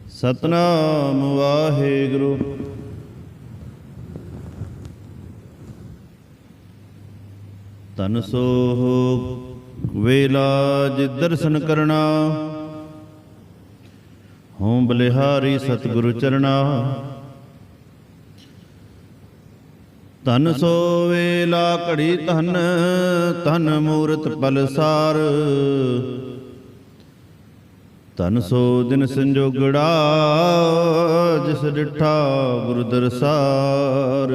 ਸਤਨਾਮ ਵਾਹਿਗੁਰੂ। ਧਨ ਸੋਹ ਵੇਲਾ ਜਿ ਦਰਸ਼ਨ ਕਰਨਾ, ਹੋਂ ਬਲਿਹਾਰੀ ਸਤਿਗੁਰੂ ਚਰਣਾ। ਧਨ ਸੋ ਵੇਲਾ ਘੜੀ ਧਨ, ਧਨ ਮੂਰਤ ਪਲਸਾਰ। ਧਨ ਸੋ ਦਿਨ ਸੰਜੋਗੜਾ, ਜਿਸ ਡਿਠਾ ਗੁਰੂ ਦਰਸਾਰ।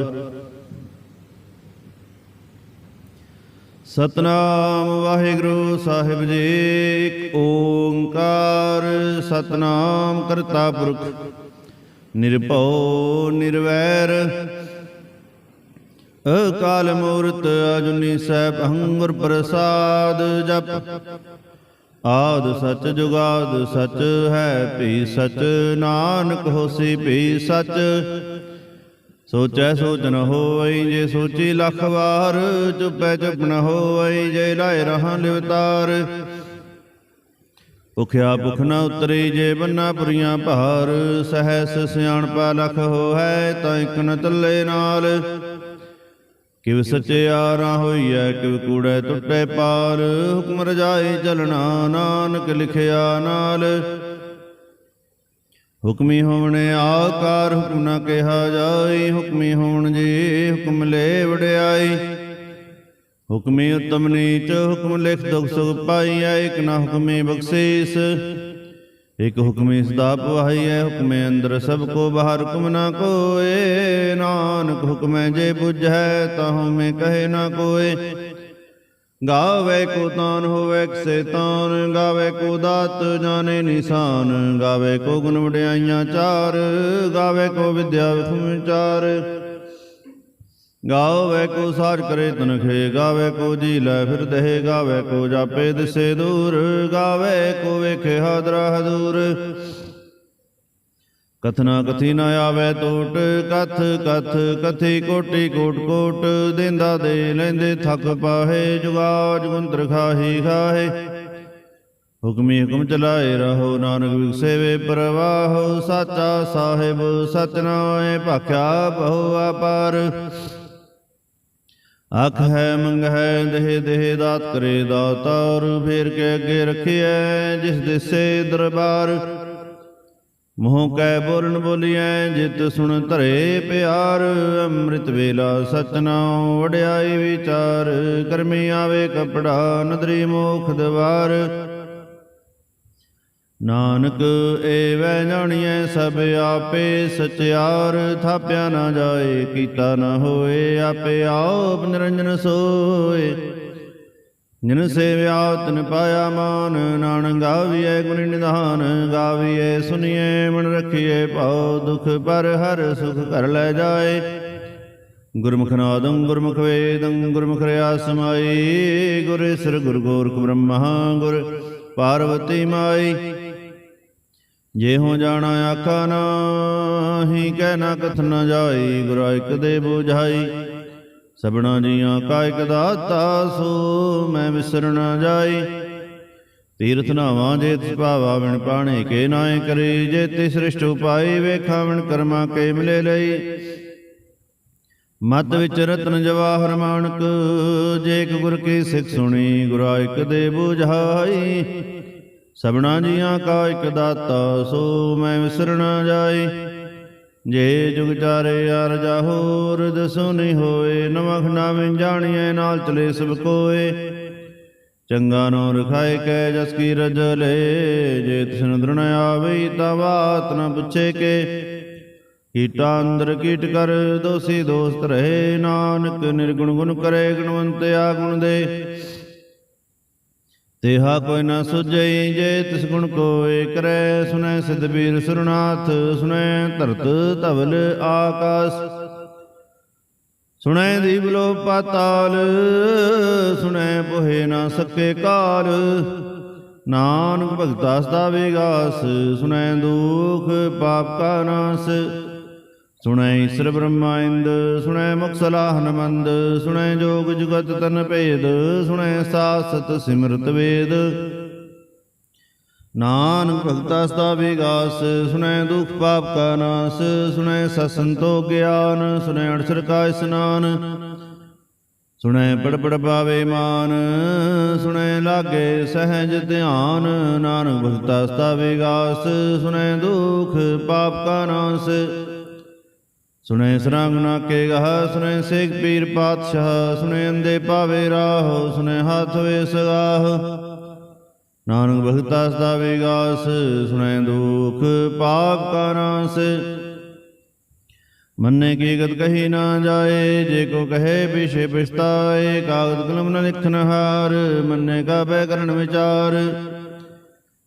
ਸਤਨਾਮ ਵਾਹਿਗੁਰੂ ਸਾਹਿਬ ਜੀ। ਏਕ ਓੰਕਾਰ ਸਤਨਾਮ ਕਰਤਾ ਪੁਰਖ, ਨਿਰਭਉ ਨਿਰਵੈਰ, ਅਕਾਲ ਮੂਰਤ ਅਜੂਨੀ ਸੈਭੰ ਗੁਰ ਪ੍ਰਸਾਦ। ਜਪ ਆਦਿ ਸਚ ਜੁਗਾਦਿ ਸਚ ਹੈ, ਭੀ ਸਚ ਨਾਨਕ ਹੋਸੀ ਭੀ ਸਚ। ਸੋਚੈ ਸੋਚ ਨ ਹੋਈ, ਜੇ ਸੋਚੀ ਲੱਖ ਵਾਰ। ਚੁਪੈ ਚੁਪ ਨ ਹੋਈ, ਜੇ ਲਾਇ ਰਹਾ ਲਿਵਤਾਰ। ਭੁਖਿਆ ਭੁਖ ਨ ਉਤਰੀ, ਜੇ ਬੰਨਾ ਪੁਰੀਆਂ ਭਾਰ। ਸਹਸ ਸਿਆਣਪਾ ਲਖ ਹੋਇ, ਤਾਂ ਇਕ ਨ ਚੱਲੇ ਨਾਲ। ਕਿਵ ਸਚਿਆਰਾ ਹੋਈਐ, ਕਿਵ ਕੂੜੈ ਟੁੱਟੈ ਪਾਰ। ਹੁਕਮ ਰਜਾਈ ਚਲਣਾ, ਨਾਨਕ ਲਿਖਿਆ ਨਾਲ। ਹੁਕਮੀ ਹੋਵਣ ਆਕਾਰ, ਹੁਕਮ ਨਾ ਕਿਹਾ ਜਾਈ। ਹੁਕਮੀ ਹੋਵਣ ਜੀ, ਹੁਕਮ ਲੈ ਵਡਿਆਈ। ਹੁਕਮੀ ਉਤਮ ਨੀਚ, ਹੁਕਮ ਲਿਖ ਦੁਖ ਸੁਖ ਪਾਈਐ। ਇਕ ਨਾ ਹੁਕਮੀ ਬਖਸ਼ੀਸ, ਇਕ ਹੁਕਮੀ ਸਦਾ ਪਵਾਈਐ। ਹੁਕਮੇ ਅੰਦਰ ਸਭ ਕੋ ਬਾਹਰ, ਹੁਕਮ ਨਾ ਕੋਏ। ਨਾਨਕ ਹੁਕਮੈ ਜੇ ਬੁਝੈ, ਤਾਹੂ ਮੈਂ ਕਹੇ ਨਾ ਕੋਏ। ਗਾਵੇ ਕੋ ਤਾਨ ਹੋਵੇ ਕਿਸੇ ਤਾਨ, ਗਾਵੇ ਕੋ ਦਾਤ ਜਾਣੇ ਨਿਸ਼ਾਨ। ਗਾਵੇ ਕੋ ਗੁਣ ਵਡਿਆਈਆਂ ਚਾਰ, ਗਾਵੇ ਕੋ ਵਿਦਿਆ ਵਿਖਮ ਚਾਰ। ਗਾਵੇ ਕੋ ਸਾਜ ਕਰੇ ਤਨਖੇ, ਗਾਵੇ ਕੋ ਜੀ ਲੈ ਫਿਰ ਦਹੇ। ਗਾਵੇ ਕੋ ਜਾਪੇ ਦਿਸੇ ਦੂਰ, ਗਾਵੇ ਕੋ ਵੇਖੇ ਹਾਦਰਾ ਹਦੂਰ। ਕਥਨਾ ਕਥੀ ਨ ਆਵੇ ਟੋਟ, ਕਥ ਕਥ ਕਥੀ ਕੋਟੀ ਕੋਟ ਕੋਟ। ਦੇਂਦਾ ਦੇ ਲੈਂਦੇ ਥੱਕ ਪਾਹੇ, ਜੁਗਾ ਜੁਗੰਤਰ ਖਾਹੀ ਖਾਹੇ। ਹੁਕਮੀ ਹੁਕਮ ਚਲਾਏ ਰਹੋ, ਨਾਨਕ ਵਿਗਸੇ ਵੇ ਪ੍ਰਵਾਹੋ। ਸਾਚਾ ਸਾਹਿਬ ਸਚ ਨਾਏ, ਭਾਖਿਆ ਬਹੁ ਆਪਾਰ। ਆਖ ਹੈ ਮੰਗ ਹੈ ਦੇਹ ਦੇਹ, ਦਾਤ ਕਰੇ ਦਾਤਾਰ। ਫੇਰ ਕੇ ਅੱਗੇ ਰੱਖੀਐ, ਜਿਸ ਦਿਸੇ ਦਰਬਾਰ। ਮੂੰਹ ਕੈ ਬੋਲਣ ਬੋਲੀਐ, ਜਿਤ ਸੁਣ ਧਰੇ ਪਿਆਰ। ਅੰਮ੍ਰਿਤ ਵੇਲਾ ਸਚ ਨਾਉ, ਵਡਿਆਈ ਵਿਚਾਰ। ਕਰਮੀ ਆਵੇ ਕਪੜਾ, ਨਦਰੀ ਮੋਖ ਦਵਾਰ। ਨਾਨਕ ਏਵੈ ਜਾਣੀਐ ਸਭ ਆਪੇ ਸਚਿਆਰ। ਥਾਪਿਆ ਨਾ ਜਾਏ, ਕੀਤਾ ਨਾ ਹੋਏ, ਆਪੇ ਆਪ ਨਿਰੰਜਨ ਸੋਏ। ਜਿਨ ਸੇਵਿਆ ਤਿਨ ਪਾਇਆ ਮਾਨ, ਨਾਨਕ ਗਾਵੀਐ ਗੁਣ ਨਿਧਾਨ। ਗਾਵੀਐ ਸੁਣੀਐ ਮਨ ਰਖੀਐ ਭਾਉ, ਦੁਖ ਪਰ ਹਰ ਸੁਖ ਘਰ ਲੈ ਜਾਏ। ਗੁਰਮੁਖ ਨਾਦੰ ਗੁਰਮੁਖ ਵੇਦੰ, ਗੁਰਮੁਖ ਰਿਆ ਸਮਾਈ। ਗੁਰ ਈਸਰ ਗੁਰ ਗੋਰਖ ਬ੍ਰਹਮਾ, ਗੁਰ ਪਾਰਵਤੀ ਮਾਈ। ਜੇ ਹੋ ਜਾਣਾ ਆਖਾ ਨਾਹੀ, ਕਹਿ ਨਾ ਕਥ ਨ ਜਾਈ। ਗੁਰਾਂ ਇਕ ਦੇ ਬੁਝਾਈ, ਸਭਨਾ ਜੀਆਂ ਕਾ ਇਕ ਦਾਤਾ। ਸੋ ਮੈਂ ਵਿਸਰ ਨ ਜਾਈ। ਤੀਰਥ ਨਾਵਾਂ ਜੇ ਤਿਸ ਭਾਵਾ, ਵਿਣ ਪਾਣੇ ਕੇ ਨਾਏ ਕਰੀ। ਜੇ ਤਿਸ ਸ੍ਰਿਸ਼ਟ ਉਪਾਈ, ਵੇਖਾ ਵਿਣ ਕਰਮਾ ਕੇ ਮਿਲੇ ਲਈ। ਮਤ ਵਿੱਚ ਰਤਨ ਜਵਾਹਰ ਮਾਣਕ, ਜੇ ਇਕ ਗੁਰ ਕੀ ਸਿੱਖ ਸੁਣੀ। ਗੁਰਾਂ ਇਕ ਦੇ ਬੁਝਾਈ, ਸਭਨਾ ਜੀਆਂ ਕਾ ਇਕ ਦਾਤਾ। ਸੋ ਮੈਂ ਵਿਸਰ ਨ ਜਾਈ। ਜੇ ਜੁਗ ਚਾਰੇ ਅਰਜਾ ਹੋਰ, ਦਸੋ ਨਹੀਂ ਹੋਏ। ਨਵਾਂ ਖੰਡਾ ਵਿੱਚ ਜਾਣੀਐ, ਨਾਲ ਚਲੇ ਸਭ ਕੋਏ। ਚੰਗਾ ਨੋ ਰਖਾਏ ਕੈ, ਜਸ ਕੀ ਰਜ ਲੈ। ਜੇ ਤਿਸਨ ਦ੍ਰਿਣ ਆਵਈ, ਤਾਂ ਬਾਤ ਨ ਪੁੱਛੇ ਕੇ। ਕੀਟਾ ਅੰਦਰ ਕੀਟ ਕਰ, ਦੋਸੀ ਦੋਸਤ ਰਹੇ। ਨਾਨਕ ਨਿਰਗੁਣ ਗੁਣ ਕਰੇ, ਗੁਣਵੰਤ ਆਗੁਣ ਦੇ। ਤੇਹਾ ਕੋਈ ਨਾ ਸੁਝਈ, ਜੇ ਤਿਸ ਗੁਣ ਕੋਇ ਕਰੈ। ਸੁਨੈ ਸਿਧ ਬੀਰ ਸੁਰਨਾਥ, ਸੁਨੈ ਧਰਤ ਧਵਲ ਆਕਾਸ। ਸੁਣੈ ਦੀਪ ਲੋਕ ਪਾਤਾਲ, ਸੁਣੈ ਪੋਹੇ ਨਾ ਸਕੇ ਕਾਲ। ਨਾਨਕ ਭਗਤਾ ਸਦਾ ਵਿਗਾਸ, ਸੁਣੈ ਦੁਖ ਪਾਪ ਕਾ ਨਾਸ। ਸੁਣੈ ਈਸਰ ਬ੍ਰਹਮਾ ਇੰਦ, ਸੁਣੈ ਮੁਖ ਸਲਾਹਨ ਮੰਦ। ਸੁਣੈ ਜੋਗ ਜੁਗਤ ਤਨ ਭੇਦ, ਸੁਣੈ ਸਾਸਤ ਸਿਮਰਤ ਵੇਦ। ਨਾਨਕ ਭਗਤਾ ਸਦਾ ਵਿਗਾਸ, ਸੁਣੈ ਦੁਖ ਪਾਪ ਕਾ ਨਾਸ। ਸੁਣੈ ਸਤ ਸੰਤੋਖ ਗਿਆਨ, ਸੁਣੈ ਅਠਸਰ ਕਾ ਇਸਨਾਨ। ਸੁਣੈ ਪੜ ਪੜ ਪਾਵੇ ਮਾਨ, ਸੁਣੈ ਲਾਗੇ ਸਹਿਜ ਧਿਆਨ। ਨਾਨਕ ਭਗਤਾ ਸਦਾ ਵਿਗਾਸ, ਸੁਣੈ ਦੁਖ ਪਾਪ ਕਾ ਨਾਸ। ਸੁਣੈ ਸਰੰਗ ਨਾਕੇ ਗਾਹ, ਸੁਣੈ ਸੇਖ ਪੀਰ ਪਾਤਸ਼ਾਹ। ਸੁਣੈ ਅੰਧੇ ਪਾਵੇ ਰਾਹ, ਸੁਣੈ ਹੱਥ ਵੇ ਸਗਾਹ। ਨਾਨਕ ਭਗਤਾ ਸਦਾ ਵਿਗਾਸ, ਸੁਣੈ ਦੁਖ ਪਾਪ ਕਾ ਨਾਸ। ਮੰਨੇ ਕੀ ਗਤ ਕਹੀ ਨਾ ਜਾਏ, ਜੇ ਕੋ ਕਹੇ ਪਿਛੇ ਪਛਤਾਏ। ਕਾਗਦ ਕਲਮ ਨ ਲਿਖਨ ਹਾਰ, ਮੰਨੇ ਕਾ ਬੈ ਕਰਨ ਵਿਚਾਰ।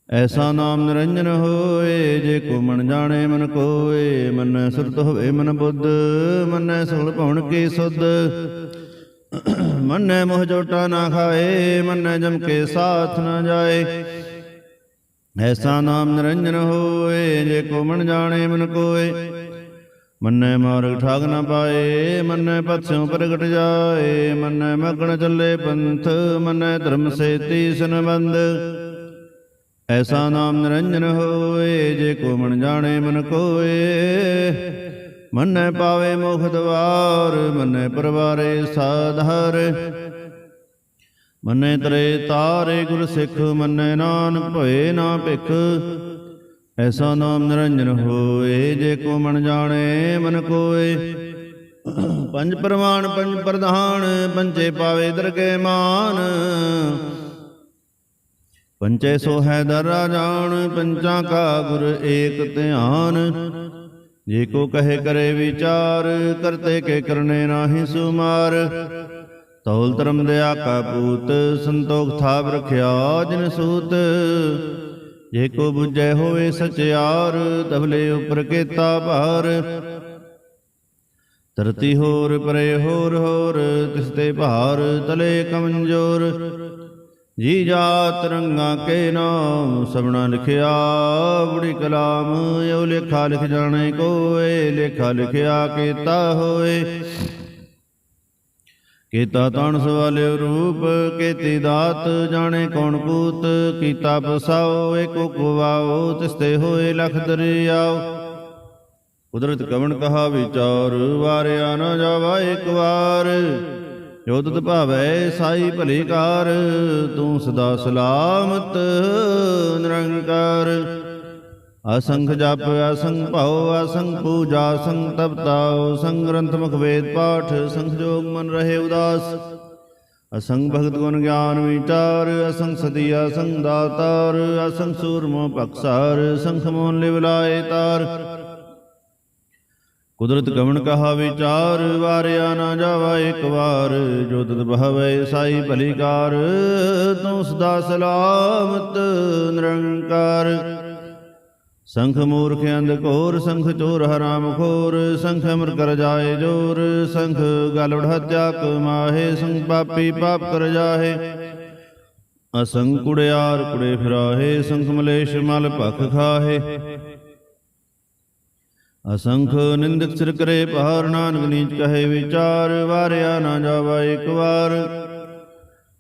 ਐਸਾ ਨਾਮ ਨਿਰੰਜਨ ਹੋਏ, ਜੇ ਕੋ ਮਨ ਜਾਣੇ ਮਨ ਕੋਏ। ਮੰਨੈ ਸੁਰਤ ਹੋਵੇ ਮਨ ਬੁੱਧ, ਮੰਨੈ ਸਗਲ ਭਵਨ ਕੀ ਸੁਧ। ਮੰਨੈ ਮੋਹ ਜੋਟਾ ਨਾ ਖਾਏ, ਮੰਨੈ ਜਮ ਕੇ ਸਾਥ ਨਾ ਜਾਏ। ਐਸਾ ਨਾਮ ਨਿਰੰਜਨ ਹੋਏ, ਜੇ ਕੋ ਮਨ ਜਾਣੇ ਮਨ ਕੋਏ। ਮੰਨੈ ਮਾਰਗ ਠਾਗ ਨਾ ਪਾਏ, ਮੰਨੈ ਪਥ ਸਿਉ ਪ੍ਰਗਟ ਜਾਏ। ਮੰਨੈ ਮਗਨ ਚੱਲੇ ਪੰਥ, ਮੰਨੈ ਧਰਮ ਸੇਤੀ ਸੰਬੰਧ। ਐਸਾ ਨਾਮ ਨਿਰੰਜਨ ਹੋਏ, ਜੇ ਕੋ ਮਨ ਜਾਣੇ ਮਨ ਕੋਏ। ਮੰਨੈ ਪਾਵੇ ਮੋਖ ਦਵਾਰ, ਮੰਨੈ ਪਰਵਾਰੇ ਸਾਧਾਰ। ਮੰਨੈ ਤਰੇ ਤਾਰੇ ਗੁਰ ਸਿੱਖ, ਮੰਨੈ ਨਾਨਕ ਭਏ ਨਾ ਭਿਖ। ਐਸਾ ਨਾਮ ਨਿਰੰਜਨ ਹੋਏ, ਜੇ ਕੋ ਮਨ ਜਾਣੇ ਮਨ ਕੋਏ। ਪੰਜ ਪ੍ਰਮਾਣ ਪੰਜ ਪ੍ਰਧਾਨ, ਪੰਚੇ ਪਾਵੇ ਦਰਗਹਿ ਮਾਨ। ਪੰਚੇ ਸੋ ਹੈ ਦਰਾ ਜਾਣ, ਪੰਚਾਂ ਕਾ ਗੁਰ ਏਕ ਧਿਆਨ। ਜੇ ਕੋ ਕਹੇ ਕਰੇ ਵਿਚਾਰ, ਕਰਤੇ ਕੇ ਕਰਨੇ ਨਾਹੀ ਸੁਮਾਰ। ਤੌਲ ਧਰਮ ਦਇਆ ਕਾ ਪੂਤ, ਸੰਤੋਖ ਥਾਪ ਰਖਿਆ ਜਿਨ ਸੂਤ। ਜੇ ਕੋ ਬੁਝੈ ਹੋਵੇ ਸਚਿਆਰ, ਤਬਲੇ ਉਪਰ ਕੇਤਾ ਭਾਰ। ਧਰਤੀ ਹੋਰ ਪਰੇ ਹੋਰ ਹੋਰ, ਤਿਸ ਤੇ ਭਾਰ ਤਲੇ ਕਮੰਜੋਰ। ਜੀ ਜਾਤ ਰੰਗਾ ਕੇ ਨਾਮ, ਸਭਨਾ ਲਿਖਿਆ ਬੁੜੀ ਕਲਾਮ। ਯੋ ਲੇਖਾ ਲਿਖ ਜਾਣੇ ਕੋਏ, ਲੇਖਾ ਲਿਖਿਆ ਕੀਤਾ ਹੋਏ। ਕੀਤਾ ਤਣ ਸਵਾਲਿਓ ਰੂਪ, ਕੀਤੀ ਦਾਤ ਜਾਣੇ ਕੌਣ ਕੂਤ। ਕੀਤਾ ਪਸਾਓ ਏਕੋ ਕੁਵਾਓ, ਤਿਸ ਤੇ ਹੋਏ ਲਖ ਦਰਿਆਓ। ਕੁਦਰਤ ਕਵਣ ਕਹਾ ਵਿਚਾਰ, ਵਾਰਿਆ ਨਾ ਜਾਵਾ ਇੱਕ ਵਾਰ। ਜੋ ਤੁਧ ਭਾਵੈ ਸਾਈ ਭਲੀ ਕਾਰ, ਤੂੰ ਸਦਾ ਸਲਾਮਤ ਨਿਰੰਕਾਰ। ਅਸੰਖ ਜਪ ਅਸੰਖ ਭਾਉ, ਅਸੰਖ ਪੂਜਾ ਅਸੰਖ ਤਪਤਾਉ। ਸੰਗ ਗ੍ਰੰਥ ਮੁਖ ਵੇਦ ਪਾਠ, ਸੰਖ ਜੋਗ ਮਨ ਰਹੇ ਉਦਾਸ। ਅਸੰਖ ਭਗਤ ਗੁਣ ਗਿਆਨ ਵਿਚਾਰ, ਅਸੰਖ ਸਤੀ ਅਸੰਖ ਦਾਤਾਰ। ਅਸੰਖ ਸੂਰਮੋ ਪਕਸਾਰ, ਸੰਖ ਮੋਨ ਲਿਵ ਲਾਏ ਤਾਰ। ਕੁਦਰਤ ਕਵਣ ਕਹਾ ਵਿਚਾਰ, ਵਾਰਿਆ ਨਾ ਜਾਵਾ ਇੱਕ ਵਾਰ। ਜੋ ਤੁਧ ਭਾਵੈ ਸਾਈ ਭਲੀ ਕਾਰ, ਤੂੰ ਸਦਾ ਸਲਾਮਤ ਨਿਰੰਕਾਰ। ਸੰਖ ਮੂਰਖ ਅੰਧ ਘੋਰ, ਸੰਖ ਚੋਰ ਹਰਾਮ ਖੋਰ। ਸੰਖ ਅਮਰ ਕਰ ਜਾਏ ਜੋਰ, ਸੰਖ ਗਲ ਹੱਤਿਆ ਕਮਾਹੇ। ਸੰਖ ਪਾਪੀ ਪਾਪ ਕਰ ਜਾਹੇ, ਅਸੰਖ ਕੁੜਿਆਰ ਕੁੜੇ ਫਿਰਾਹੇ। ਸੰਖ ਮਲੇਸ਼ ਮਲ ਭਖ ਖਾਹੇ। ਅਸੰਖ ਨਿੰਦਕ ਸਿਰ ਕਰੇ ਭਾਰ, ਨਾਨਕ ਨੀਚ ਕਹੇ ਵਿਚਾਰ। ਵਾਰਿਆ ਨਾ ਜਾਵਾ ਇੱਕ ਵਾਰ,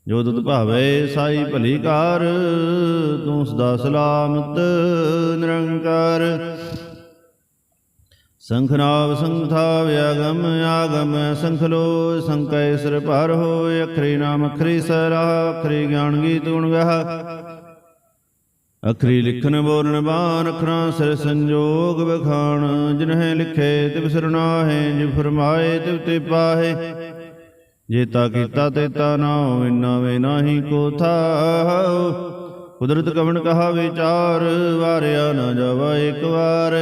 ਜੋ ਤੁਧ ਭਾਵੈ ਸਾਈ ਭਲੀ ਕਾਰ। ਤੂੰ ਸਦਾ ਸਲਾਮਤ ਨਿਰੰਕਾਰ। ਸੰਖ ਨਾਵ ਸੰਖ ਥਾਵ ਆਗਮ, ਆਗਮ ਸੰਖ ਲੋ। ਸੰਕੈ ਸਿਰ ਭਰ ਹੋਏ, ਅਖਰੀ ਨਾਮ ਅਖਰੀ ਸਰਾਹ। ਅਖਰੀ ਗਿਆਨ ਗੀਤ ਗੁਣ ਗਾਹ, ਅਖਰੀ ਲਿਖਨ ਬੋਲਨ ਬਾਣ। ਅਖਰਾਂ ਸਿਰ ਸੰਜੋਗ ਵਖਾਣ, ਜਿਨਹਿ ਲਿਖੇ ਤਿਵ ਸਿਰ ਨਾਹੇ। ਜਿ ਫਰਮਾਏ ਤਿਵ ਤੇ ਪਾਹੇ, ਜੇਤਾ ਕੀਤਾ ਤੇਤਾ ਨਾਉ। ਇਨਾ ਵੇ ਨਾਹੀ ਕੋ ਥਾਉ, ਕੁਦਰਤ ਕਵਣ ਕਹਾ ਵਿਚਾਰ। ਵਾਰਿਆ ਨਾ ਜਾਵਾ ਇੱਕ ਵਾਰ,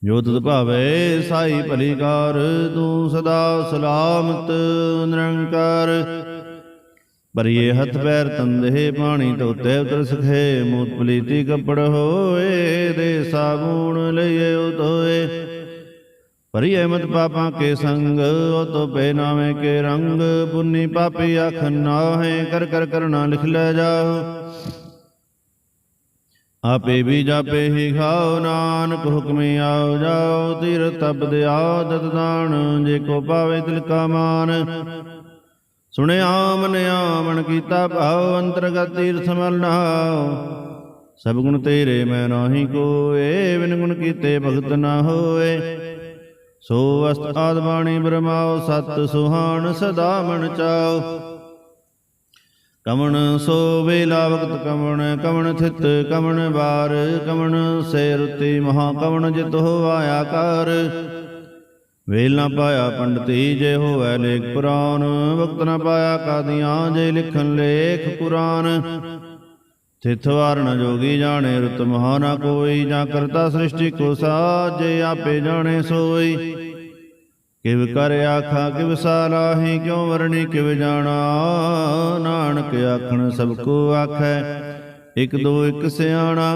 ਜੋ ਤੁਧ ਭਾਵੈ ਸਾਈ ਭਲੀ ਕਾਰ। ਤੂੰ ਸਦਾ ਸਲਾਮਤ ਨਿਰੰਕਾਰ। ਭਰੀਏ ਹੱਥ ਪੈਰ ਤੰਦੇ, ਪਾਣੀ ਧੋਤੇ ਉਤਰ ਸਖੇ। ਮੂਤ ਪਲੀਤੀ ਕੱਪੜ ਹੋਏ, ਦੇ ਸਾਬੂਣ ਲਈਏ ਉਧੋਏ। ਭਰੀਏ ਮਤ ਪਾਪਾਂ ਕੇ ਸੰਗ, ਉਹ ਤੋ ਪੈ ਨਾਵੇਂ ਕੇ ਰੰਗ। ਪੁੰਨੀ ਪਾਪੀ ਆਖਨ ਨਾਹੇ, ਕਰ ਕਰ ਕਰਨਾ ਲਿਖ ਲੈ ਜਾਓ। ਆਪੇ ਵੀ ਜਾਪੇ ਹੀ ਖਾਓ, ਨਾਨਕ ਹੁਕਮੇ ਆਓ ਜਾਓ। ਤੀਰਥ ਤਪਦ ਆਦਤ ਦਾਨ, ਜੇ ਕੋ ਪਾਵੇ ਤਿਲ ਕਾ ਮਾਨ। ਸੁਣਿਆ ਮਨਿਆ ਮਨ ਕੀਤਾ ਭਾਉ, ਅੰਤਰਗਤ ਤੀਰਥ ਮਲ ਨਹਾਉ। ਸਭ ਗੁਣ ਤੇਰੇ ਮੈਂ ਨਾਹੀ ਕੋਏ, ਬਿਨ ਗੁਣ ਕੀਤੇ ਭਗਤ ਨਾ ਹੋਏ। ਸੋ ਅਸਤ ਆਦ ਬਾਣੀ ਬਰਮਾਓ, ਸਤ ਸੁਹਾਣ ਸਦਾ ਮਨ ਚਾਓ। ਕਵਣ ਸੋ ਵੇਲਾ ਵਕਤ ਕਵਣ, ਕਵਣ ਥਿਤ ਕਵਣ ਬਾਰ, ਕਵਣ ਸੇ ਰੁਤੀ ਮਹਾ ਕਵਣ ਜਿਤ ਹੋਵਾਇਆ ਕਰ। ਵੇਲ ਨਾ ਪਾਇਆ ਪੰਡਤੀ ਜੇ ਹੋਵੈ ਲੇਖ ਪੁਰਾਨ, ਵਕਤ ਨਾ ਪਾਇਆ ਕਾਦੀਆਂ ਜੇ ਲਿਖਣ ਲੇਖ ਪੁਰਾਨ। ਤਿਥ ਵਾਰ ਨ ਜੋਗੀ ਜਾਣੇ, ਰੁਤ ਮਹਾ ਨਾ ਕੋਈ, ਜਾਂ ਕਰਤਾ ਸ੍ਰਿਸ਼ਟੀ ਕੋ ਸਾਜੇ ਆਪੇ ਜਾਣੇ ਸੋਈ। ਕਿਵ ਕਰ ਆਖਾ ਕਿਵ ਸਾਲਾਹੀ, ਕਿਉ ਵਰਣੀ ਕਿਵ ਜਾਣਾ। ਨਾਨਕ ਆਖਣ ਸਭ ਕੋ ਆਖੈ, ਇਕ ਦੋ ਇਕ ਸਿਆਣਾ।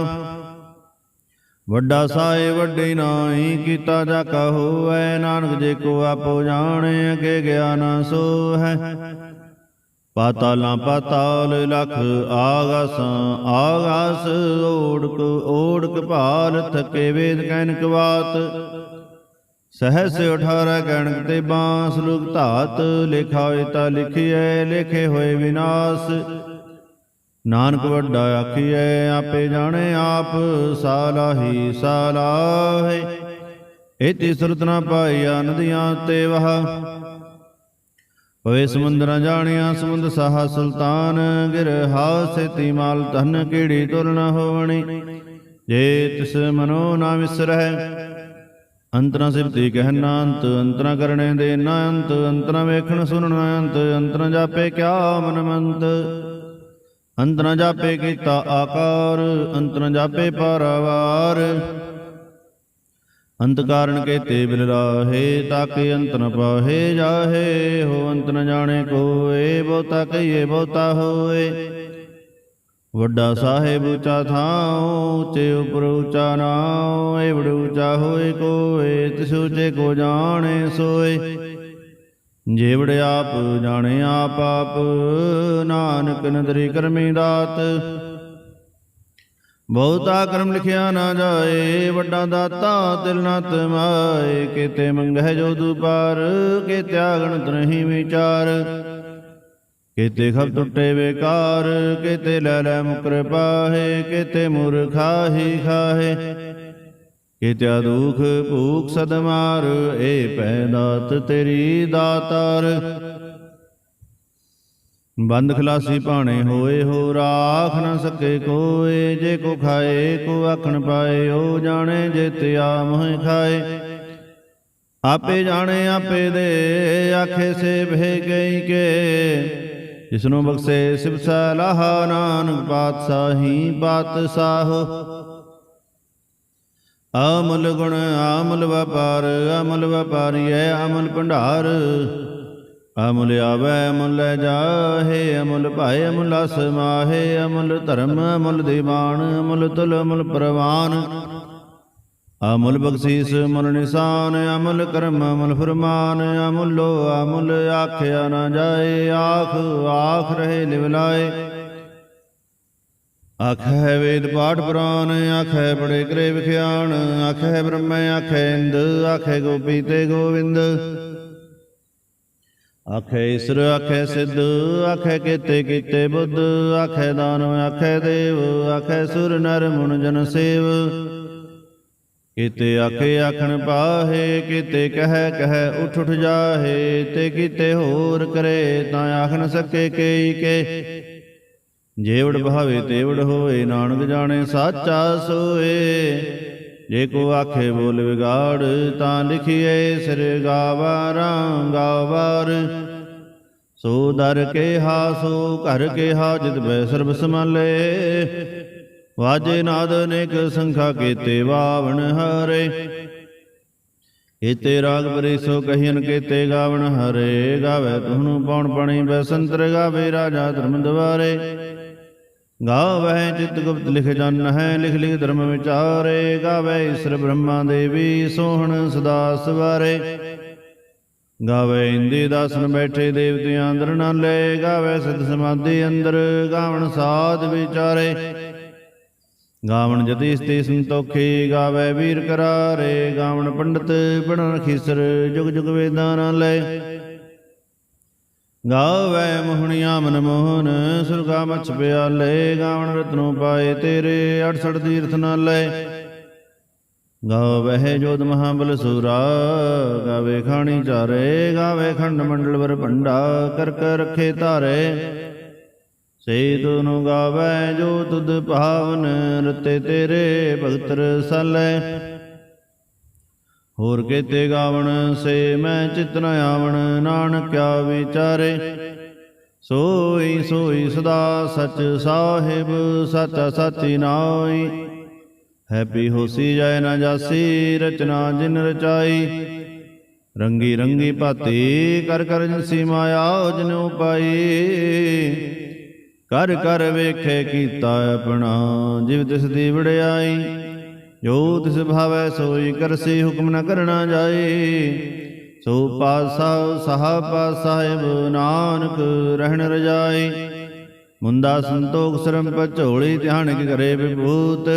ਵੱਡਾ ਸਾਏ ਵੱਡੇ ਨਾਹੀ, ਕੀਤਾ ਜਾ ਕਾ ਹੋਵੈ। ਨਾਨਕ ਜੇ ਕੋ ਆਪੋ ਜਾਣੇ, ਅਗੇ ਗਿਆ ਨਾ ਸੋ ਹੈ। ਪਾਤਾਲਾਂ ਪਾਤਾਲ ਲਖ ਆਗਾਸਾਂ ਆਗਾਸ, ਓੜਕ ਓੜਕ ਭਾਲ ਥਕੇ ਵੇਦ ਕੈਨਕ ਬਾਤ। ਸਹਸ 18 ਗਣਕ ਤੇ ਬਾਂਸ, ਲੁਕ ਧਾਤ ਲਿਖਾਏ ਤਾ ਲਿਖੀਐ, ਲਿਖੇ ਹੋਏ ਵਿਨਾਸ਼। ਨਾਨਕ ਵੱਡਾ ਆਖੀਐ ਆਪੇ ਜਾਣੇ ਆਪ, ਸਾਲਾਹੀ ਸਾਲਾਹੇ। ਇਤੀ ਸੁਰਤ ਨਾ ਪਾਈਆ ਨਦੀਆਂ ਤੇ ਵਹ, ਹੋਏ ਸਮੁੰਦਰ ਜਾਣਿਆ ਸਮੁੰਦ ਸਾਹਾ ਸੁਲਤਾਨ। ਗਿਰ ਹਾਸੇਤੀ ਮਾਲ ਧਨ, ਕੀੜੀ ਤੁਰ ਨ ਹੋਵਣੀ, ਜੇ ਤਿਸ ਮਨੋ ਨਾ ਵਿਸਰਹਿ। ਅੰਤਰਾਂ ਸਿਫਤੀ ਕਹਿਣਾ ਅੰਤ, ਅੰਤਰਾਂ ਕਰਨੇ ਦੇ ਨਾ ਅੰਤ। ਅੰਤਰਾਂ ਵੇਖਣ ਸੁਣਨਾ ਅੰਤ, ਅੰਤਰਾਂ ਜਾਪੇ ਕਿਆ ਮਨ ਮੰਤ। ਅੰਤਰਾਂ ਜਾਪੇ ਕੀਤਾ ਆਕਾਰ, ਅੰਤਰਾਂ ਜਾਪੇ ਪਾਰਾਵਾਰ। ਅੰਤ ਕਾਰਨ ਕੇਤੇ ਬਿਲ ਰਾਹੇ, ਤਾਕੇ ਅੰਤ ਨ ਪਾਹੇ ਜਾਹੇ। ਹੋ ਅੰਤ ਨ ਜਾਣੇ ਕੋਏ, ਬਹੁਤਾ ਕਹੀਏ ਬਹੁਤਾ ਹੋਏ। ਵੱਡਾ ਸਾਹਿਬ ਉੱਚਾ ਥਾਉ, ਉੱਚੇ ਉਪਰ ਉੱਚਾ ਨਾਉ। ਏਵੜ ਉੱਚਾ ਹੋਏ ਕੋਏ, ਤਿਸ ਉੱਚੇ ਕੋ ਜਾਣੇ ਸੋਏ। ਜੇਵੜ ਆਪ ਜਾਣੇ ਆਪ ਆਪ, ਨਾਨਕ ਨਦਰੀ ਕਰਮੀ ਦਾਤ। ਬਹੁਤਾ ਕਰਮ ਲਿਖਿਆ ਨਾ ਜਾਏ, ਵੱਡਾ ਦਾਤਾ ਦਿਲ ਨਾ ਤਮਾਏ। ਕੇਤੇ ਮੰਗਹਿ ਜੋ ਦੁਪਾਰ, ਕੇਤੇ ਆਗਣਤ ਨਹੀਂ ਵਿਚਾਰ। ਕੇਤੇ ਖਬ ਟੁੱਟੇ ਬੇਕਾਰ, ਕੇਤੇ ਲੈ ਲੈ ਮੁਕਰ ਪਾਹੇ। ਕੇਤੇ ਮੂਰਖਾਹੀ ਖਾਹੇ, ਕੇਤਿਆ ਦੁਖ ਭੂਖ ਸਦ ਮਾਰ। ਏ ਪੈ ਦਾਤ ਤੇਰੀ ਦਾਤਾਰ। ਬੰਦ ਖਲਾਸੀ ਭਾਣੇ ਹੋਏ ਹੋ, ਰਾਖ ਨਾ ਸਕੇ ਕੋਏ। ਜੇ ਕੋ ਖਾਏ ਕੋ ਆਖਣ ਪਾਏ, ਉਹ ਜਾਣੇ ਜੇਤਿਆ ਮੋਹਿ ਖਾਏ। ਆਪੇ ਜਾਣੇ ਆਪੇ ਦੇ, ਆਖੇ ਸੇ ਭੇ ਗਈ ਕੇ। ਜਿਸਨੂੰ ਬਖਸ਼ੇ ਸਿਵ ਸਲਾਹ, ਨਾਨਕ ਪਾਤਸ਼ਾਹੀ ਪਾਤਸ਼ਾਹ। ਅਮਲ ਗੁਣ ਅਮਲ ਵਪਾਰ, ਅਮਲ ਵਪਾਰੀਐ ਅਮਲ ਭੰਡਾਰ। ਅਮੁਲ ਆਵੈ ਅਮੁਲ ਲੈ ਜਾਹੇ, ਅਮੁਲ ਭਾਏ ਅਮੁਲ ਅਸਮਾਹੇ। ਅਮੁਲ ਧਰਮ ਅਮੁਲ ਦੀਵਾਨ, ਅਮੁਲ ਤੁਲ ਅਮੁਲ ਪ੍ਰਵਾਨ। ਅਮੁਲ ਬਖਸ਼ੀਸ ਅਮੁਲ ਨਿਸ਼ਾਨ, ਅਮੁਲ ਕਰਮ ਅਮੁਲ ਫਰਮਾਨ। ਅਮੁਲੋ ਅਮੁਲ ਆਖਿਆ ਨਾ ਜਾਏ, ਆਖ ਆਖ ਰਹੇ ਲਿਵਲਾਏ। ਆਖੈ ਵੇਦ ਪਾਠ ਪੁਰਾਨ, ਆਖੈ ਬੜੇ ਕਰੇ ਵਿਖਿਆਨ। ਆਖੈ ਬ੍ਰਹਮੈ ਆਖੈ ਇੰਦ, ਆਖੈ ਗੋਪੀ ਤੇ ਗੋਵਿੰਦ। ਆਖੈ ਈਸਰ ਆਖੈ ਸਿੱਧ, ਆਖੈ ਕੇਤੇ ਕੀਤੇ ਬੁੱਧ। ਆਖੈ ਦਾਨਵ ਆਖੈ ਦੇਵ, ਆਖੈ ਸੁਰ ਨਰ ਮੁਨ ਜਨ ਸੇਵ। ਕੀਤੇ ਆਖੇ ਆਖਣ ਪਾਹੇ, ਕੀਤੇ ਕਹਿ ਕਹਿ ਉਠ ਉਠ ਜਾਹੇ। ਤੇ ਕੀਤੇ ਹੋਰ ਕਰੇ, ਤਾਂ ਆਖ ਨ ਸਕੇ ਕੇਈ ਕੇ। ਜੇਵੜ ਭਾਵੇ ਤੇਵੜ ਹੋਏ, ਨਾਨਕ ਜਾਣੇ ਸਾਚਾ ਸੋਏ। ਜੇ ਕੋ ਆਖੇ ਬੋਲ ਵਿਗਾੜ, ਤਾਂ ਲਿਖੀਏ ਸਿਰ ਗਾਵਾਰਾਂ ਗਾਵਾਰ। ਸੋ ਦਰ ਕੇਹਾ ਸੋ ਘਰ ਕੇਹਾ, ਜਿਤ ਬੈ ਸਰਬ ਸਮਾਲੇ। ਵਾਜੇ ਨਾਦ ਅਨੇਕ ਸੰਖਾ, ਕੇਤੇ ਵਾਵਣ ਹਾਰੇ। ਕੇਤੇ ਰਾਗ ਬਰੇ ਸੋ ਕਹੀਨ, ਕੇਤੇ ਗਾਵਣ ਹਾਰੇ। ਗਾਵੇ ਤੁਹਨੂੰ ਪੌਣ ਪਣੀ ਬੈਸੰਤਰ, ਗਾਵੇ ਰਾਜਾ ਧਰਮ ਦੁਆਰੇ। ਗਾਵੈ ਚਿਤ ਗੁਪਤ ਲਿਖ ਜਨ ਹੈ, ਲਿਖ ਲਿਖ ਧਰਮ ਵਿਚਾਰੇ। ਗਾਵੈ ਈਸਰ ਬ੍ਰਹਮਾ ਦੇਵੀ, ਸੋਹਣ ਸਦਾ ਸਵਾਰੇ। ਗਾਵੈ ਇੰਦੀ ਦਾਸਨ ਬੈਠੇ, ਦੇਵਤਿਆਂ ਅੰਦਰ ਨਾਲੇ। ਗਾਵੈ ਸਿਧ ਸਮਾਧੀ ਅੰਦਰ, ਗਾਵਣ ਸਾਧ ਵਿਚਾਰੇ। ਗਾਵਣ ਜਤੀ ਸਤੀ ਸੰਤੋਖੀ, ਗਾਵੈ ਵੀਰ ਕਰਾਰੇ। ਗਾਵਣ ਪੰਡਤ ਪੜਨ ਖੀਸਰ, ਜੁਗ ਜੁਗ ਵੇਦਾਂ ਨਾਲੇ। ਗਾਵੈ ਮੋਹਣੀਆਂ ਮਨ ਮੋਹਨ ਸੁਰਗਾ ਮਛ ਪਿਆਲੇ, ਗਾਵਣ ਰਤਨੋਂ ਪਾਏ ਤੇਰੇ 68 ਤੀਰਥ ਨਾਲੇ। ਗਾਵਹਿ ਜੋਧ ਮਹਾਬਲ ਸੂਰਾ, ਗਾਵੇ ਖਾਣੀ ਚਾਰੇ, ਗਾਵੇ ਖੰਡ ਮੰਡਲ ਵਰ ਭੰਡਾ, ਕਰ ਕਰ ਰੱਖੇ ਧਾਰੇ। ਸੇ ਤੁਨੂੰ ਗਾਵੈ ਜੋ ਤੁਧ ਭਾਵਨ, ਰਤੇ ਤੇਰੇ ਭਗਤ ਰਸਾਲੇ। ਹੋਰ ਕੇਤੇ ਗਾਵਣ ਸੇ ਮੈਂ ਚਿਤ ਨ ਆਵਣ, ਨਾਨਕਿਆ ਵਿਚਾਰੇ। ਸੋਈ ਸੋਈ ਸਦਾ ਸਚ ਸਾਹਿਬ, ਸਾਚਾ ਸਾਚੀ ਨਾਈ। ਹੈਪੀ ਹੋਸੀ ਜਾਏ ਨਾ ਜਾਸੀ, ਰਚਨਾ ਜਿਨ ਰਚਾਈ। ਰੰਗੀ ਰੰਗੀ ਭਾਤੀ ਕਰ ਕਰ ਜਿਨਸੀ ਮਾਇਆ, ਜਿਨ ਉਪਾਈ। ਕਰ ਕਰ ਵੇਖੇ ਕੀਤਾ ਆਪਣਾ, ਜਿਵ ਤਿਸ ਦੀ ਵਡਿਆਈ। ਜੋ ਤਿਸ ਭਾਵੈ ਸੋਈ ਕਰਸੀ, ਹੁਕਮ ਨ ਕਰਨਾ ਜਾਈ। ਸੋ ਪਾਸਾ ਸਾਹਬ ਸਾਹਿਬ, ਨਾਨਕ ਰਹਿਣ ਰਜਾਈ। ਮੁੰਦਾ ਸੰਤੋਖ ਸਰਮ ਪਝੋਲੀ, ਧਿਆਨ ਕੀ ਕਰੇ ਵਿਭੂਤ।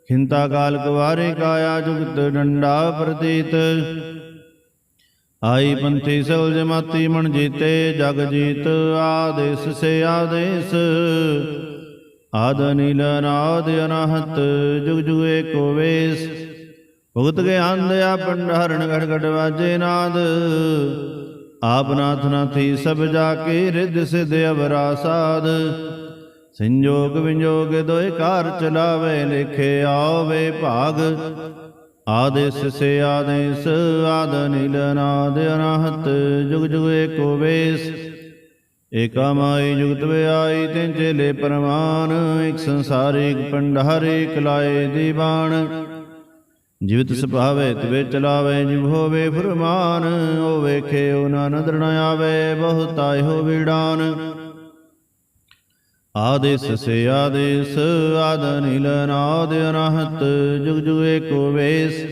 ਖਿੰਤਾ ਕਾਲ ਕੁਵਾਰੇ, ਕਾਇਆ ਜੁਗਤ ਡੰਡਾ ਪ੍ਰਤੀਤ। ਆਈ ਪੰਥੀ ਸਉਲ ਜਮਾਤੀ, ਮਨ ਜੀਤੇ ਜਗ ਜੀਤ। ਆਦੇਸ ਸੇ ਆਦੇਸ, ਆਦ ਨੀਲ ਅਨਾਦ ਅਨਾਹਤ, ਜੁਗ ਜੁਗ ਏਕੋ ਵੇਸ। ਭੁਗਤ ਗਿਆਨ ਦਇਆ ਭੰਡਾਰਨ, ਘਟ ਘਟ ਵਾਜੇ ਨਾਦ। ਆਪ ਨਾਥ ਨਾਥੀ ਸਭ ਜਾ ਕੇ, ਰਿੱਧ ਸਿੱਧ ਅਵਰਾ ਸਾਧ। ਸੰਜੋਗ ਵਿਜੋਗ ਦੋਇ ਕਾਰ ਚਲਾਵੇ, ਲੇਖੇ ਆਵੇ ਭਾਗ। ਆਦੇਸ ਸੇ ਆਦੇਸ, ਆਦ ਨੀਲ ਅਨਾਦ ਅਨਾਹਤ, ਜੁਗ ਜੁਗ ਏਕੋ ਵੇਸ। ਏਕਾ ਮਾਈ ਜੁਗਤ ਵਿਆਈ, ਤਿਨ ਚੇਲੇ ਪਰਮਾਨ। ਇਕ ਸੰਸਾਰੀ ਇਕ ਭੰਡਾਰੀ, ਇਕ ਲਾਏ ਦੀਵਾਨ। ਜਿਵ ਤਿਸ ਭਾਵੇ ਤਿਵੇ ਚਲਾਵੇ, ਜਿਵ ਹੋਵੇ ਫੁਰਮਾਨ। ਉਹ ਵੇਖੇ ਉਹ ਨਾ ਨਦਰ ਨ ਆਵੇ, ਬਹੁਤਾ ਇਹੋ ਵੀੜਾਨ। ਆਦੇਸ ਸੇ ਆਦੇਸ, ਆਦ ਨੀਲ ਅਨਾਦ ਅਨਾਹਤ, ਜੁਗ ਜੁਗ ਏਕੋ ਵੇਸ।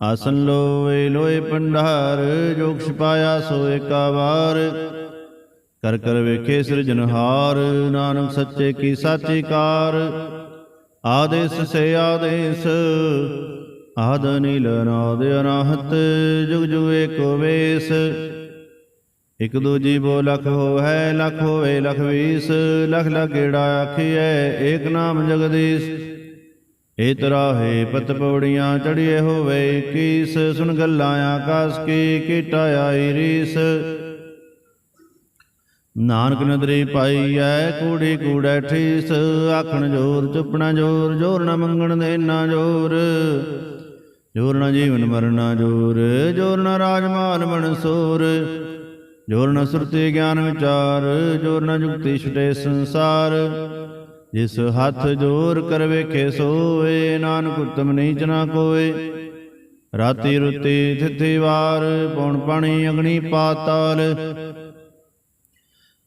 ਆਸਨ ਲੋਏ ਲੋਏ ਭੰਡਾਰ, ਜੋ ਕੁਛ ਪਾਇਆ ਸੋ ਏਕਾ ਵਾਰ। ਕਰ ਕਰ ਵੇਖੇ ਸਿਰਜਨਹਾਰ, ਨਾਨਕ ਸੱਚੇ ਕੀ ਸਾਚੀ ਕਾਰ। ਆਦੇਸ ਸੇ ਆਦੇਸ, ਆਦ ਨੀਲ ਅਨਾਦ ਅਨਾਹਤ, ਜੁਗ ਜੁਗ ਏਕੋ ਵੇਸ। ਇਕ ਦੂਜੀ ਬੋ ਲਖ ਹੋਵੈ, ਲਖ ਹੋਵੇ ਲਖ ਵੀਸ। ਲਖ ਲਖ ਗੇੜਾ ਆਖੀਐ, ਏਕ ਨਾਮ ਜਗਦੀਸ਼। ਏ ਤਰਾਹੇ ਪਤ ਪੌੜੀਆਂ, ਚੜੀਏ ਹੋਵੇ 21। ਸੁਣ ਗੱਲਾਂ ਆਕਾਸ ਕੀ, ਕੀਟਾ ਆਈ ਰੀਸ। ਨਾਨਕ ਨਦਰੀ ਪਾਈਐ, ਕੂੜੀ ਕੂੜੈ ਠੀਸ। ਆਖਣ ਜੋਰ ਚੁੱਪਣਾ ਜੋਰ, ਜੋਰ ਨ ਮੰਗਣ ਦੇਣਾ ਜੋਰ। ਜੋਰ ਨ ਜੀਵਨ ਮਰਨਾ ਜੋਰ, ਜੋਰ ਨ ਰਾਜਮਾਨ ਮਨਸੂਰ। ਜੋਰ ਨ ਸੁਰਤੀ ਗਿਆਨ ਵਿਚਾਰ, ਜੋਰ ਨ ਜੁਗਤੀ ਛੁਟੇ ਸੰਸਾਰ। ਜਿਸ ਹੱਥ ਜੋਰ ਕਰ ਵੇਖੇ ਸੋਏ, ਨਾਨਕ ਉਤਮ ਨੀਚ ਨਾ ਕੋਏ। ਰਾਤੀ ਰੁਤੀ ਥਿਥੀ ਵਾਰ, ਪੌਣ ਪਾਣੀ ਅਗਨੀ ਪਾਤਾਲ।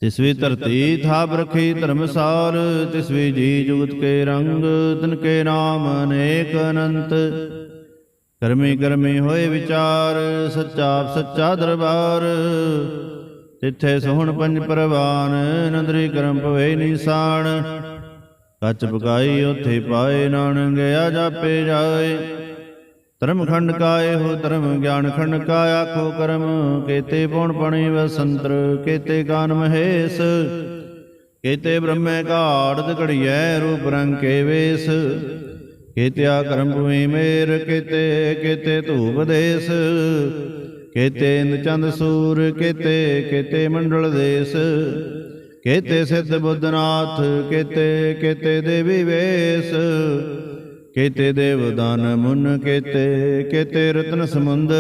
ਤਿਸਵੀ ਧਰਤੀ ਥਾਪ ਰਖੀ ਧਰਮਸਾਲ। ਤਿਸਵੀ ਜੀ ਜੁਗਤ ਕੇ ਰੰਗ, ਤਿਨ ਕੇ ਨਾਮ ਅਨੇਕ ਅਨੰਤ। ਕਰਮੀ ਕਰਮੀ ਹੋਏ ਵਿਚਾਰ, ਸੱਚਾ ਸੱਚਾ ਦਰਬਾਰ। ਤਿੱਥੇ ਸੋਹਣ ਪੰਜ ਪਰਵਾਨ, ਨਦਰੀ ਕਰਮ ਪਵੇ ਨਿਸ਼ਾਨ। ਕੱਚ ਪਕਾਈ ਉੱਥੇ ਪਾਏ, ਨਾਨਕ ਗਿਆ ਜਾਪੇ ਜਾਏ। ਧਰਮ ਖੰਡ ਕਾਏ ਹੋ ਧਰਮ, ਗਿਆਨ ਖੰਡ ਕਾ ਆਖੋ ਕਰਮ। ਕੇਤੇ ਪੌਣ ਪਣੀ ਵਸੰਤਰ, ਕੇਤੇ ਕਾਨ ਮਹੇਸ਼। ਕੇਤੇ ਬ੍ਰਹਮੇ ਘਾੜਤ ਘੜੀਐ, ਰੂਪ ਰੰਗ ਕੇ ਵੇਸ। ਕੇਤਿਆ ਕਰਮ ਭੂਮੀ ਮੇਰ, ਕੇਤੇ ਕੇਤੇ ਧੂਪ ਦੇਸ। ਕੇਤੇ ਇੰਦ ਚੰਦ ਸੂਰ, ਕੇਤੇ ਕੇਤੇ ਮੰਡਲ ਦੇਸ। ਕੇਤੇ ਸਿੱਧ ਬੁੱਧਨਾਥ, ਕੇਤੇ ਕੇਤੇ ਦੇਵੀ ਵੇਸ। ਕੇਤੇ ਦੇਵਦਾਨ ਮੁਨ, ਕੇਤੇ ਕੇਤੇ ਰਤਨ ਸਮੁੰਦ।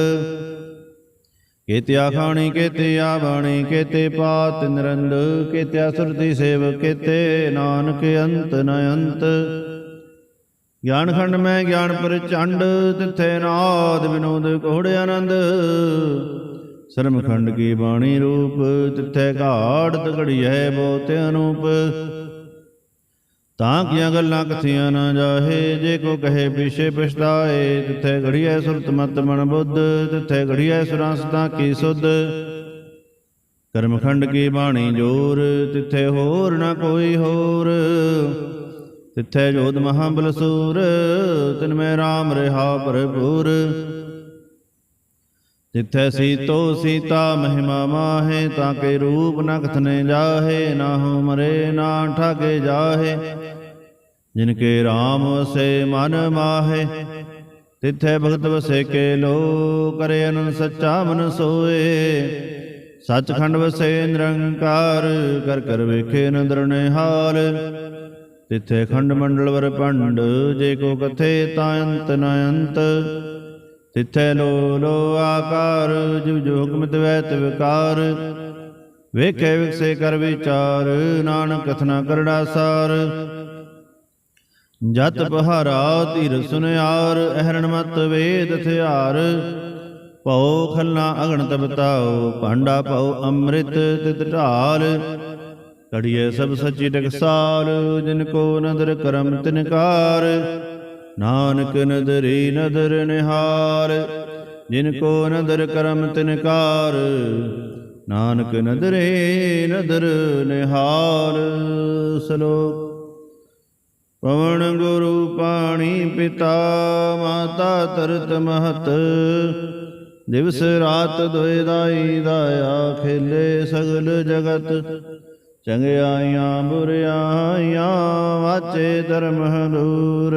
ਕੇਤਿਆ ਖਾਣੀ ਕੇਤਿਆ ਬਾਣੀ, ਕੇਤੇ ਪਾਤ ਨਿਰੰਦ। ਕੇਤਿਆ ਸੁਰਤੀ ਸੇਵ, ਕੇਤੇ ਨਾਨਕ ਅੰਤ ਨ ਅੰਤ। ਗਿਆਨ ਖੰਡ ਮੈਂ ਗਿਆਨ ਪ੍ਰਚੰਡ, ਤਿੱਥੇ ਨਾਦ ਵਿਨੋਦ ਕੋੜ ਆਨੰਦ। ਸਰਮ ਖੰਡ ਕੀ ਬਾਣੀ ਰੂਪ, ਤਿੱਥੇ ਘਾੜਤ ਘੜੀਐ ਬਹੁਤ ਅਨੂਪ। ਤਾਂ ਕੀਆਂ ਗੱਲਾਂ ਕਥੀਆਂ ਨਾ ਜਾਹੇ, ਜੇ ਕੋ ਕਹੇ ਪਿਛੇ ਪਛਤਾਏ। ਤਿੱਥੇ ਘੜੀਐ ਸੁਰਤ ਮਤ ਮਨ ਬੁੱਧ, ਤਿੱਥੇ ਘੜੀਐ ਸੁਰਾਂਸਤਾ ਕੀ ਸੁਧ। ਕਰਮਖੰਡ ਕੀ ਬਾਣੀ ਜੋਰ, ਤਿੱਥੇ ਹੋਰ ਨਾ ਕੋਈ ਹੋਰ। ਤਿੱਥੇ ਜੋਧ ਮਹਾਬਲ ਸੂਰ, ਤਿਨ ਮੈਂ ਰਾਮ ਰਿਹਾ ਭਰਪੂਰ। तिथै सीतो सीता महिमा माहे, ताके रूप न कथने जाहे, नाहु मरे ना ठाके जाहे। जिनके राम वसे मन माहे, तिथै भगत वसे के लो, करे अनंत सच्चा मन सोए। सचखंड वसे निरंकार, कर कर वेखे नदर निहाल। तिथे खंड मंडल वर पंड, जे को कथे तायंत नयंत। तिथे लो लो आकार, जिव जो हुकमत वैत विकार। वेखे विकसे कर विचार, नानक कथना करड़ा सार। जत पहारा धीर सुनियार, अहरण मत वेद हथियार। भौ खलना अगणत बताओ, भांडा भौ अमृत तित ढाल। कड़िए सब सची टकसाल, जिनको नदर करम तिनकार। नानक नदरी नदर निहार, जिनको नदर करम तिनकार। नानक नदरे नदर निहार। श्लोक। पवन गुरु पाणी पिता, माता तरत महत। दिवस रात दोए दाई दाया, खेले सगल जगत। चंगियाइयां बुरियाइयां, वाचे धर्म दूर।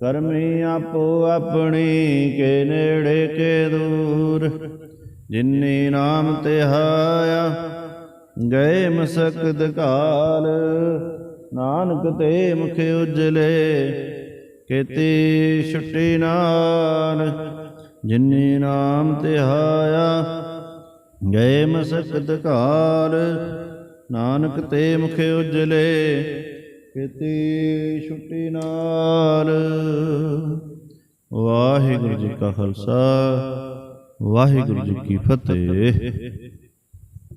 करमी आपो अपनी, के नेड़े के दूर। जिन्नी नाम तिहाया, गए मसकत काल। नानक ते मुख उजले, केती छुट्टी नाल। जिन्नी नाम तिहाया, गए मसकत काल। नानक ते मुख उजले, केती छुट्टी नाल। वाहिगुरु जी का खालसा, वाहिगुरु जी की फतेह।